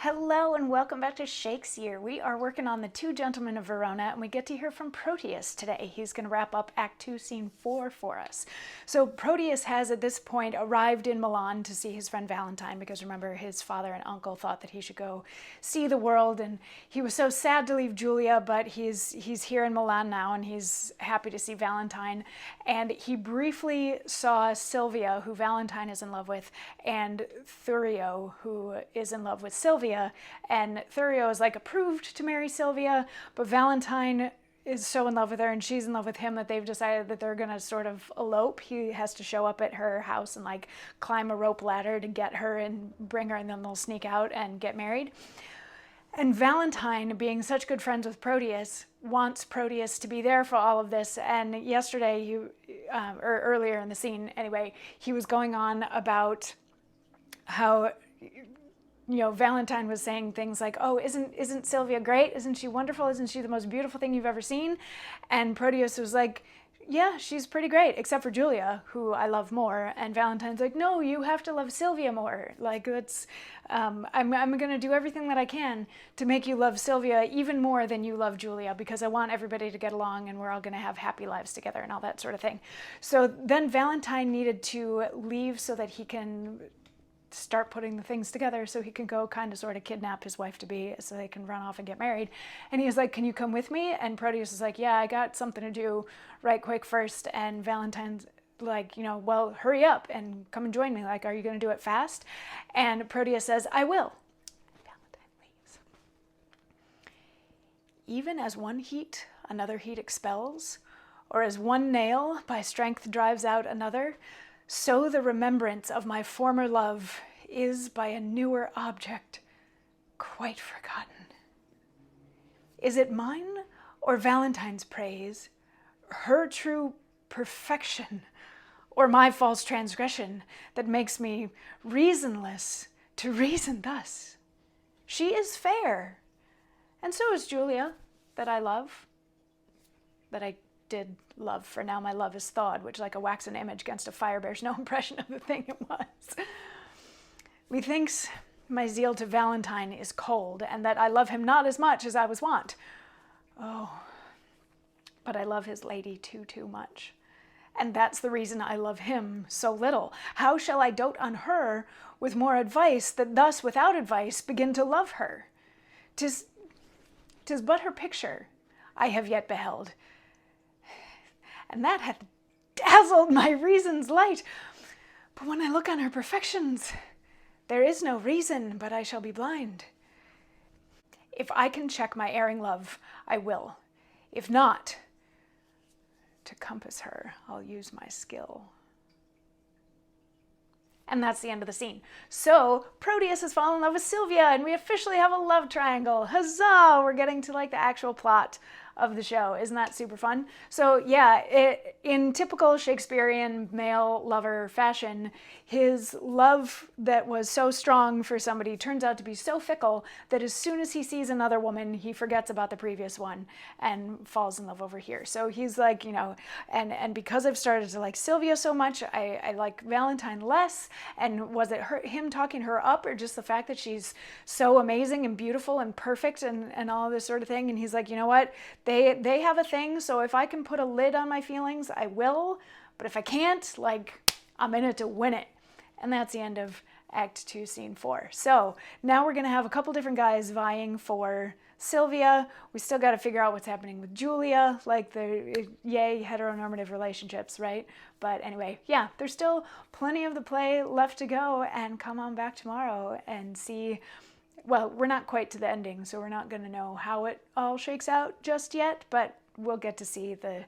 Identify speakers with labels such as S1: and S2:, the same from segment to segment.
S1: Hello and welcome back to Shakesyear. We are working on The Two Gentlemen of Verona and we get to hear from Protheus today. He's going to wrap up Act 2, Scene 4 for us. So Protheus has at this point arrived in Milan to see his friend Valentine because remember his father and uncle thought that he should go see the world and he was so sad to leave Julia, but he's here in Milan now and he's happy to see Valentine. And he briefly saw Sylvia, who Valentine is in love with, and Thurio, who is in love with Sylvia. And Thurio is like approved to marry Sylvia, but Valentine is so in love with her and she's in love with him that they've decided that they're gonna sort of elope. He has to show up at her house and like climb a rope ladder to get her and bring her, and then they'll sneak out and get married. And Valentine, being such good friends with Protheus, wants Protheus to be there for all of this. And yesterday, or earlier in the scene anyway, he was going on about how Valentine was saying things like, oh, isn't Sylvia great? Isn't she wonderful? Isn't she the most beautiful thing you've ever seen? And Protheus was like, yeah, she's pretty great, except for Julia, who I love more. And Valentine's like, no, you have to love Sylvia more. Like, that's, I'm going to do everything that I can to make you love Sylvia even more than you love Julia, because I want everybody to get along and we're all going to have happy lives together and all that sort of thing. So then Valentine needed to leave so that he can start putting the things together so he can go kind of sort of kidnap his wife-to-be so they can run off and get married. And he was like, can you come with me? And Protheus is like, yeah, I got something to do right quick first. And Valentine's like, well, hurry up and come and join me. Like, are you going to do it fast? And Protheus says, I will. And Valentine leaves. Even as one heat another heat expels, or as one nail by strength drives out another, so the remembrance of my former love is by a newer object quite forgotten. Is it mine or Valentine's praise, her true perfection, or my false transgression that makes me reasonless to reason thus? She is fair, and so is Julia, that I love, that I did love, for now my love is thawed, which like a waxen image against a fire bears no impression of the thing it was. Methinks my zeal to Valentine is cold, and that I love him not as much as I was wont. Oh, but I love his lady too much, and that's the reason I love him so little. How shall I dote on her with more advice, that thus without advice begin to love her? 'Tis but her picture I have yet beheld, and that hath dazzled my reason's light. But when I look on her perfections, there is no reason but I shall be blind. If I can check my erring love, I will. If not, to compass her, I'll use my skill. And that's the end of the scene. So Protheus has fallen in love with Sylvia and we officially have a love triangle. Huzzah! We're getting to like the actual plot of the show. Isn't that super fun? So yeah, in typical Shakespearean male lover fashion, his love that was so strong for somebody turns out to be so fickle that as soon as he sees another woman, he forgets about the previous one and falls in love over here. So he's like, and because I've started to like Sylvia so much, I like Valentine less. And was it him talking her up, or just the fact that she's so amazing and beautiful and perfect and all this sort of thing? And he's like, you know what? They have a thing, so if I can put a lid on my feelings, I will. But if I can't, like, I'm in it to win it. And that's the end of Act 2, Scene 4. So now we're going to have a couple different guys vying for Sylvia. We still got to figure out what's happening with Julia, like the yay heteronormative relationships, right? But anyway, yeah, there's still plenty of the play left to go, and come on back tomorrow and see. Well, we're not quite to the ending, so we're not going to know how it all shakes out just yet, but we'll get to see the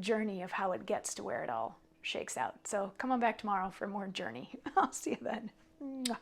S1: journey of how it gets to where it all shakes out. So come on back tomorrow for more journey. I'll see you then. Mwah.